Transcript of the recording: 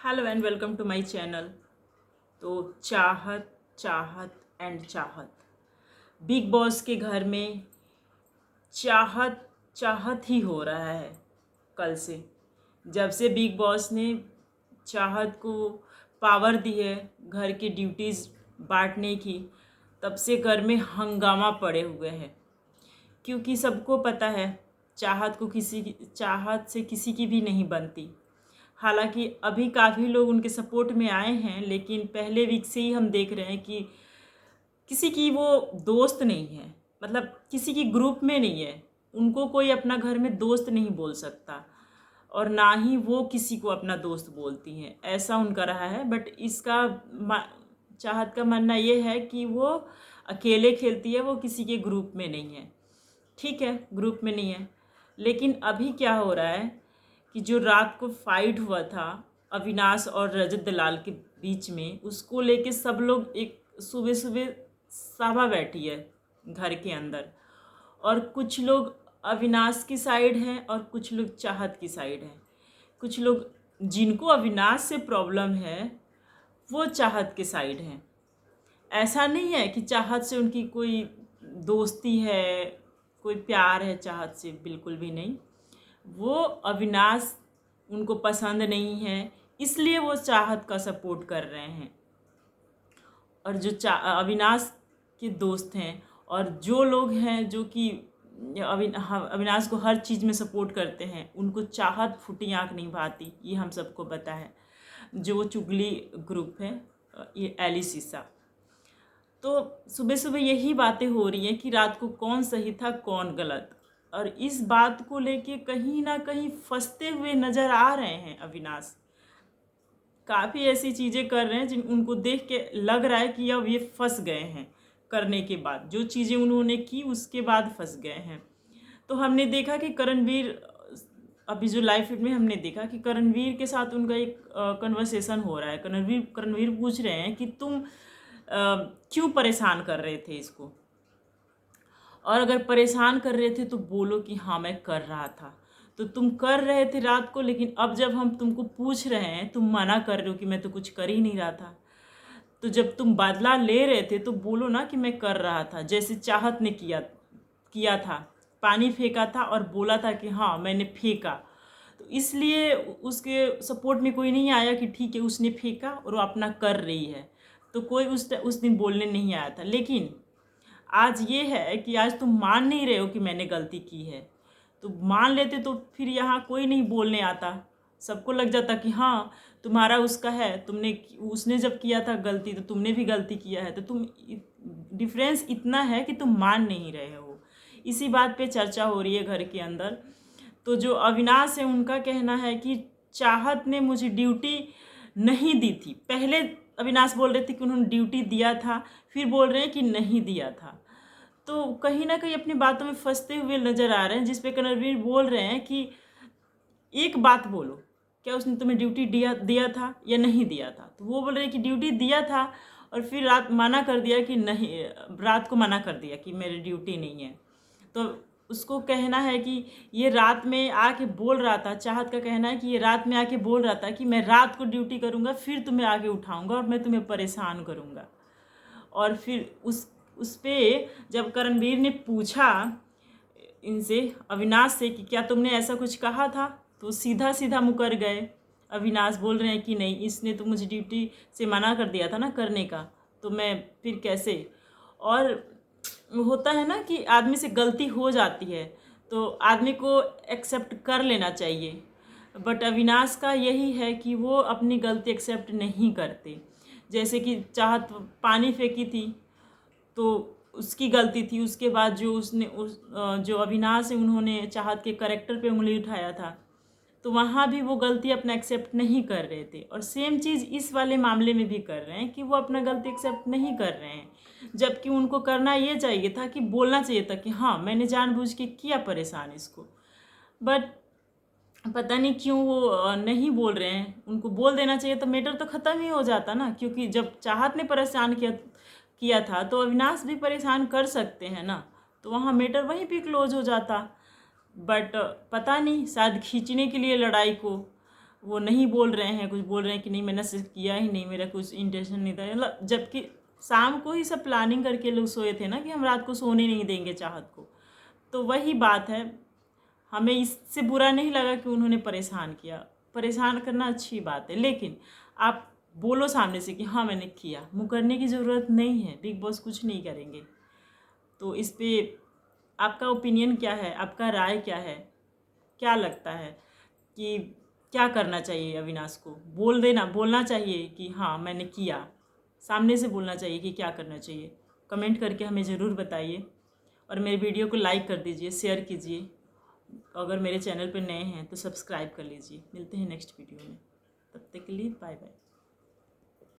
Hello and welcome to my channel. तो चाहत चाहत एंड चाहत, बिग बॉस के घर में चाहत चाहत ही हो रहा है। कल से जब से बिग बॉस ने चाहत को पावर दी है घर की ड्यूटीज़ बांटने की, तब से घर में हंगामा पड़े हुए हैं। क्योंकि सबको पता है चाहत से किसी की भी नहीं बनती। हालांकि अभी काफ़ी लोग उनके सपोर्ट में आए हैं, लेकिन पहले वीक से ही हम देख रहे हैं कि किसी की वो दोस्त नहीं है, मतलब किसी की ग्रुप में नहीं है। उनको कोई अपना घर में दोस्त नहीं बोल सकता और ना ही वो किसी को अपना दोस्त बोलती हैं, ऐसा उनका रहा है। बट चाहत का मानना ये है कि वो अकेले खेलती है, वो किसी के ग्रुप में नहीं है। ठीक है, ग्रुप में नहीं है, लेकिन अभी क्या हो रहा है कि जो रात को फाइट हुआ था अविनाश और रजत दलाल के बीच में, उसको लेके सब लोग एक सुबह सुबह सभा बैठी है घर के अंदर। और कुछ लोग अविनाश की साइड हैं और कुछ लोग चाहत की साइड हैं। कुछ लोग जिनको अविनाश से प्रॉब्लम है वो चाहत के साइड हैं। ऐसा नहीं है कि चाहत से उनकी कोई दोस्ती है, कोई प्यार है चाहत से, बिल्कुल भी नहीं। वो अविनाश उनको पसंद नहीं है, इसलिए वो चाहत का सपोर्ट कर रहे हैं। और जो अविनाश के दोस्त हैं और जो लोग हैं जो कि अविनाश को हर चीज़ में सपोर्ट करते हैं, उनको चाहत फूटी आँख नहीं भाती, ये हम सबको पता है। जो चुगली ग्रुप है, ये एली सीसा। तो सुबह सुबह यही बातें हो रही हैं कि रात को कौन सही था कौन गलत, और इस बात को लेके कहीं ना कहीं फंसते हुए नज़र आ रहे हैं अविनाश। काफ़ी ऐसी चीज़ें कर रहे हैं जिन उनको देख के लग रहा है कि अब ये फंस गए हैं। करने के बाद जो चीज़ें उन्होंने की उसके बाद फंस गए हैं। तो हमने देखा कि करणवीर, अभी जो लाइव फीड में हमने देखा कि करणवीर के साथ उनका एक कन्वर्सेशन हो रहा है। करणवीर पूछ रहे हैं कि तुम क्यों परेशान कर रहे थे इसको, और अगर परेशान कर रहे थे तो बोलो कि हाँ मैं कर रहा था। तो तुम कर रहे थे रात को, लेकिन अब जब हम तुमको पूछ रहे हैं तुम मना कर रहे हो कि मैं तो कुछ कर ही नहीं रहा था। तो जब तुम बदला ले रहे थे तो बोलो ना कि मैं कर रहा था, जैसे चाहत ने किया था। पानी फेंका था और बोला था कि हाँ मैंने फेंका। तो इसलिए उसके सपोर्ट में कोई नहीं आया कि ठीक है उसने फेंका और वो अपना कर रही है। तो कोई उस दिन बोलने नहीं आया था। लेकिन आज ये है कि आज तुम मान नहीं रहे हो कि मैंने गलती की है। तो मान लेते तो फिर यहाँ कोई नहीं बोलने आता, सबको लग जाता कि हाँ तुम्हारा उसका है, उसने जब किया था गलती तो तुमने भी गलती किया है। तो डिफरेंस इतना है कि तुम मान नहीं रहे हो। इसी बात पे चर्चा हो रही है घर के अंदर। तो जो अविनाश है उनका कहना है कि चाहत ने मुझे ड्यूटी नहीं दी थी। पहले अविनाश बोल रहे थे कि उन्होंने ड्यूटी दिया था, फिर बोल रहे हैं कि नहीं दिया था। तो कहीं ना कहीं अपनी बातों में फंसते हुए नजर आ रहे हैं, जिस पे करणवीर बोल रहे हैं कि एक बात बोलो, क्या उसने तुम्हें ड्यूटी दिया था या नहीं दिया था। तो वो बोल रहे हैं कि ड्यूटी दिया था, और फिर रात मना कर दिया कि नहीं, रात को मना कर दिया कि मेरी ड्यूटी नहीं है। तो उसको कहना है कि ये रात में आके बोल रहा था, चाहत का कहना है कि ये रात में आके बोल रहा था कि मैं रात को ड्यूटी करूँगा, फिर तुम्हें आगे उठाऊँगा और मैं तुम्हें परेशान करूँगा। और फिर उस पे जब करणवीर ने पूछा इनसे, अविनाश से, कि क्या तुमने ऐसा कुछ कहा था, तो सीधा सीधा मुकर गए। अविनाश बोल रहे हैं कि नहीं, इसने तो मुझे ड्यूटी से मना कर दिया था ना करने का, तो मैं फिर कैसे। और होता है ना कि आदमी से गलती हो जाती है तो आदमी को एक्सेप्ट कर लेना चाहिए। बट अविनाश का यही है कि वो अपनी गलती एक्सेप्ट नहीं करते। जैसे कि चाहत पानी फेंकी थी तो उसकी गलती थी, उसके बाद जो अविनाश है उन्होंने चाहत के करेक्टर पे उंगली उठाया था, तो वहाँ भी वो गलती अपना एक्सेप्ट नहीं कर रहे थे। और सेम चीज़ इस वाले मामले में भी कर रहे हैं कि वो अपना गलती एक्सेप्ट नहीं कर रहे हैं। जबकि उनको करना ये चाहिए था कि बोलना चाहिए था कि हाँ मैंने जानबूझ के किया परेशान इसको। बट पता नहीं क्यों वो नहीं बोल रहे हैं। उनको बोल देना चाहिए तो मैटर तो ख़त्म ही हो जाता ना, क्योंकि जब चाहत ने परेशान किया था तो अविनाश भी परेशान कर सकते हैं ना, तो वहाँ मैटर वहीं पे क्लोज हो जाता। बट पता नहीं, शायद खींचने के लिए लड़ाई को वो नहीं बोल रहे हैं, कुछ बोल रहे हैं कि नहीं मैंने सिर्फ किया ही नहीं, मेरा कुछ इंटेंशन नहीं था, मतलब जबकि शाम को ही सब प्लानिंग करके लोग सोए थे ना कि हम रात को सोने नहीं देंगे चाहत को। तो वही बात है, हमें इससे बुरा नहीं लगा कि उन्होंने परेशान किया, परेशान करना अच्छी बात है, लेकिन आप बोलो सामने से कि हाँ मैंने किया, मुकरने की ज़रूरत नहीं है, बिग बॉस कुछ नहीं करेंगे। तो इस पे आपका ओपिनियन क्या है, आपका राय क्या है, क्या लगता है कि क्या करना चाहिए अविनाश को? बोल देना, बोलना चाहिए कि हाँ मैंने किया, सामने से बोलना चाहिए कि क्या करना चाहिए? कमेंट करके हमें ज़रूर बताइए और मेरे वीडियो को लाइक कर दीजिए, शेयर कीजिए। अगर मेरे चैनल पर नए हैं तो सब्सक्राइब कर लीजिए। मिलते हैं नेक्स्ट वीडियो में, तब तक के लिए बाय बाय।